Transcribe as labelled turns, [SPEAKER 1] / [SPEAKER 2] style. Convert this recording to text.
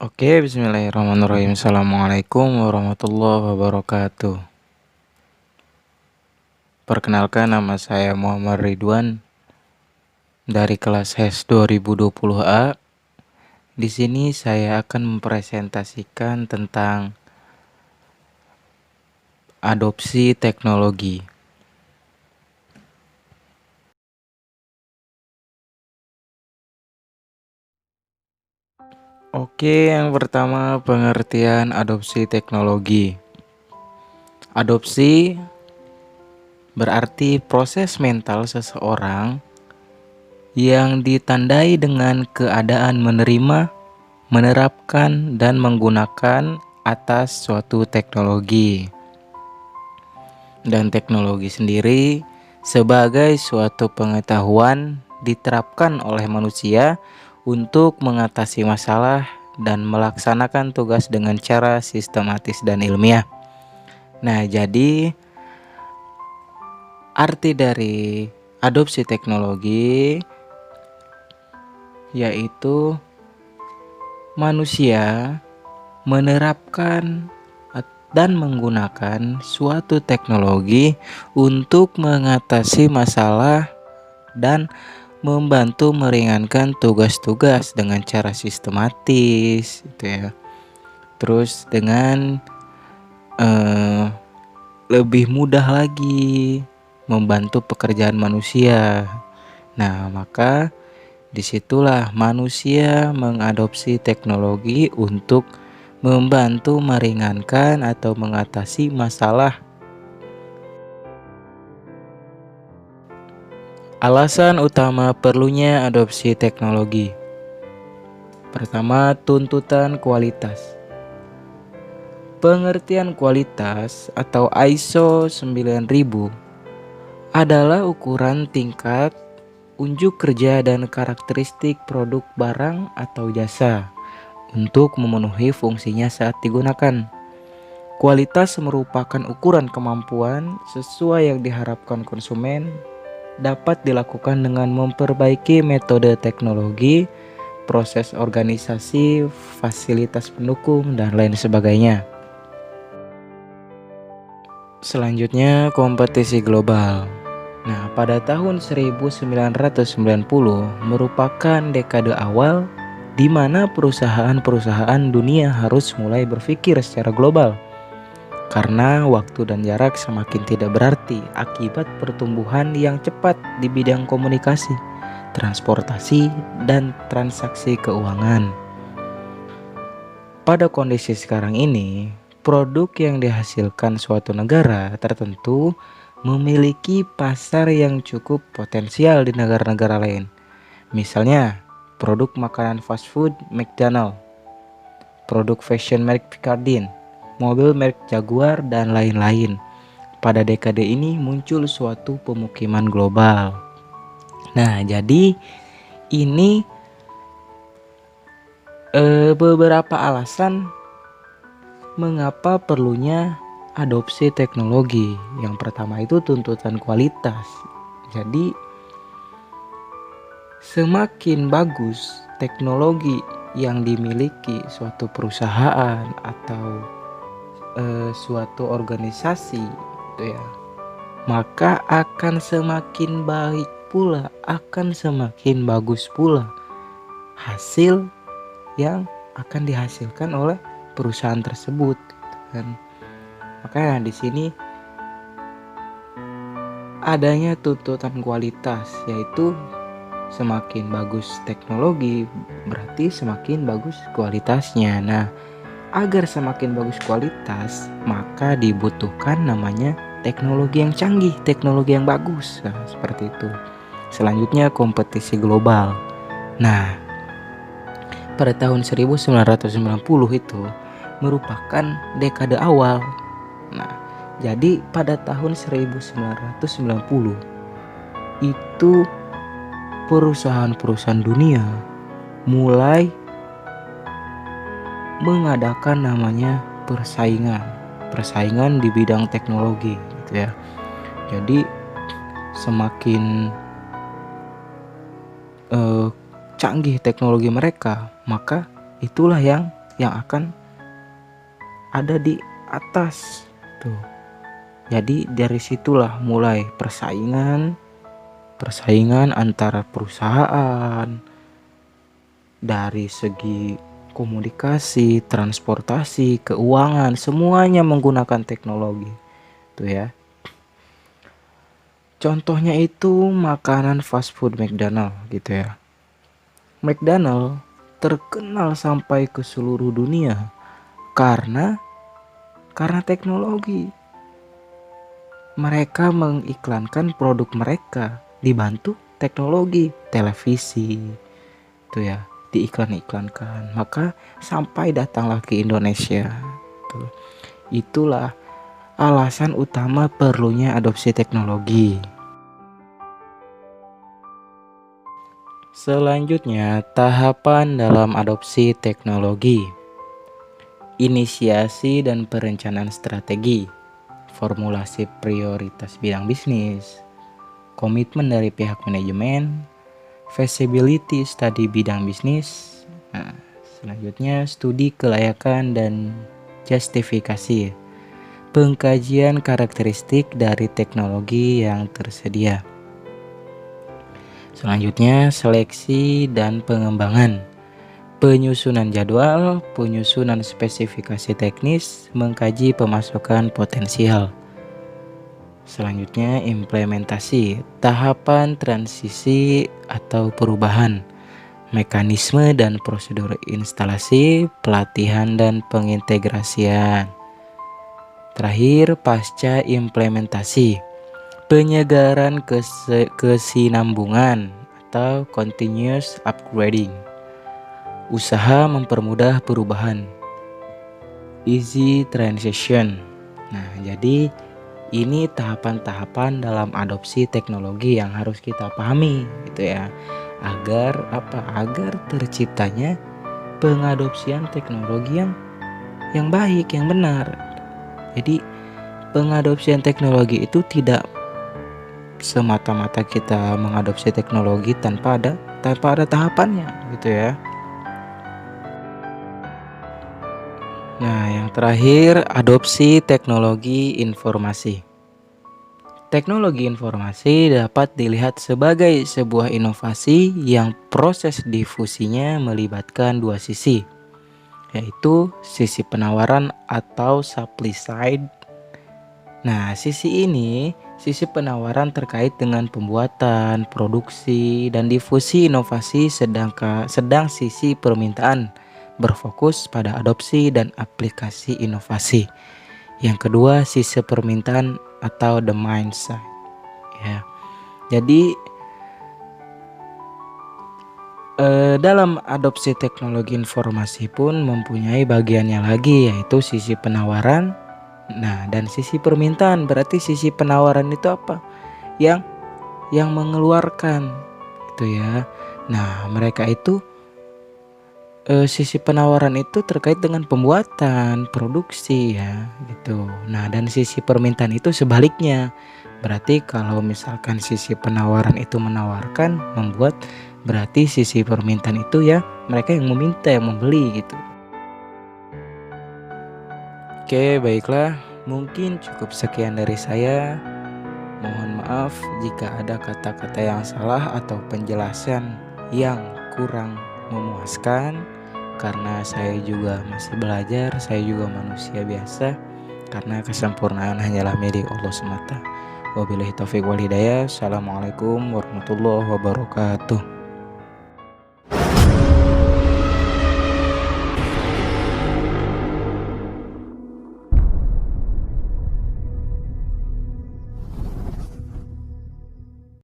[SPEAKER 1] Oke, bismillahirrahmanirrahim. Assalamualaikum warahmatullahi wabarakatuh. Perkenalkan, nama saya Muhammad Ridwan dari kelas HES 2020A. Di sini saya akan mempresentasikan tentang adopsi teknologi. Oke, yang pertama pengertian adopsi teknologi. Adopsi berarti proses mental seseorang yang ditandai dengan keadaan menerima, menerapkan, dan menggunakan atas suatu teknologi. Dan teknologi sendiri sebagai suatu pengetahuan diterapkan oleh manusia untuk mengatasi masalah dan melaksanakan tugas dengan cara sistematis dan ilmiah. Nah, jadi arti dari adopsi teknologi yaitu manusia menerapkan dan menggunakan suatu teknologi untuk mengatasi masalah dan membantu meringankan tugas-tugas dengan cara sistematis, gitu ya. Terus dengan lebih mudah lagi membantu pekerjaan manusia. Nah, maka disitulah manusia mengadopsi teknologi untuk membantu meringankan atau mengatasi masalah. Alasan utama perlunya adopsi teknologi. Pertama, tuntutan kualitas. Pengertian kualitas atau ISO 9000 adalah ukuran tingkat unjuk kerja dan karakteristik produk barang atau jasa untuk memenuhi fungsinya saat digunakan. Kualitas merupakan ukuran kemampuan sesuai yang diharapkan konsumen, dapat dilakukan dengan memperbaiki metode teknologi, proses organisasi, fasilitas pendukung, dan lain sebagainya. Selanjutnya, kompetisi global. Nah, pada tahun 1990 merupakan dekade awal di mana perusahaan-perusahaan dunia harus mulai berpikir secara global. Karena waktu dan jarak semakin tidak berarti akibat pertumbuhan yang cepat di bidang komunikasi, transportasi, dan transaksi keuangan. Pada kondisi sekarang ini, produk yang dihasilkan suatu negara tertentu memiliki pasar yang cukup potensial di negara-negara lain. Misalnya, produk makanan fast food McDonald, produk fashion merek Picardin, mobil merek Jaguar, dan lain-lain. Pada dekade ini muncul suatu pemukiman global. Nah, jadi ini beberapa alasan mengapa perlunya adopsi teknologi. Yang pertama itu tuntutan kualitas. Jadi semakin bagus teknologi yang dimiliki suatu perusahaan atau suatu organisasi, gitu ya, maka akan semakin baik pula, akan semakin bagus pula hasil yang akan dihasilkan oleh perusahaan tersebut, gitu kan. Makanya di sini adanya tuntutan kualitas, yaitu semakin bagus teknologi berarti semakin bagus kualitasnya. Nah, agar semakin bagus kualitas, maka dibutuhkan namanya teknologi yang canggih, teknologi yang bagus. Nah, seperti itu. Selanjutnya kompetisi global. Nah, pada tahun 1990 itu merupakan dekade awal. Nah, jadi pada tahun 1990 itu perusahaan-perusahaan dunia mulai mengadakan namanya persaingan di bidang teknologi, gitu ya. Jadi semakin canggih teknologi mereka, maka itulah yang yang akan ada di atas tuh. Jadi dari situlah mulai persaingan antara perusahaan dari segi komunikasi, transportasi, keuangan, semuanya menggunakan teknologi tuh ya. Contohnya itu makanan fast food McDonald gitu ya. McDonald terkenal sampai ke seluruh dunia karena teknologi. Mereka mengiklankan produk mereka dibantu teknologi, televisi tuh ya, diiklan-iklankan. Maka sampai datanglah ke Indonesia tuh. Itulah alasan utama perlunya adopsi teknologi. Selanjutnya, tahapan dalam adopsi teknologi. Inisiasi dan perencanaan strategi, formulasi prioritas bidang bisnis, komitmen dari pihak manajemen, feasibility study bidang bisnis. Nah, selanjutnya studi kelayakan dan justifikasi, pengkajian karakteristik dari teknologi yang tersedia. Selanjutnya seleksi dan pengembangan, penyusunan jadwal, penyusunan spesifikasi teknis, mengkaji pemasukan potensial. Selanjutnya implementasi, tahapan transisi atau perubahan, mekanisme dan prosedur instalasi, pelatihan dan pengintegrasian. Terakhir pasca implementasi, penyegaran kesinambungan atau continuous upgrading, usaha mempermudah perubahan, easy transition. Nah, jadi ini tahapan-tahapan dalam adopsi teknologi yang harus kita pahami gitu ya. Agar terciptanya pengadopsian teknologi yang baik, yang benar. Jadi pengadopsian teknologi itu tidak semata-mata kita mengadopsi teknologi tanpa ada tahapannya gitu ya. Nah, yang terakhir adopsi teknologi informasi. Teknologi informasi dapat dilihat sebagai sebuah inovasi yang proses difusinya melibatkan dua sisi, yaitu sisi penawaran atau supply side. Nah, sisi penawaran terkait dengan pembuatan, produksi, dan difusi inovasi, sedang sisi permintaan berfokus pada adopsi dan aplikasi inovasi. Yang kedua, sisi permintaan atau demand side. Ya. Jadi dalam adopsi teknologi informasi pun mempunyai bagiannya lagi, yaitu sisi penawaran. Nah, dan sisi permintaan, berarti sisi penawaran itu apa? Yang mengeluarkan gitu ya. Nah, mereka itu sisi penawaran itu terkait dengan pembuatan, produksi ya gitu. Nah, dan sisi permintaan itu sebaliknya. Berarti kalau misalkan sisi penawaran itu menawarkan, membuat, berarti sisi permintaan itu ya mereka yang meminta, yang membeli gitu. Oke, baiklah, mungkin cukup sekian dari saya. Mohon maaf jika ada kata-kata yang salah atau penjelasan yang kurang memuaskan, karena saya juga masih belajar, saya juga manusia biasa, karena kesempurnaan hanyalah milik Allah semata. Wabillahi taufiq wal hidayah. Assalamualaikum warahmatullahi wabarakatuh.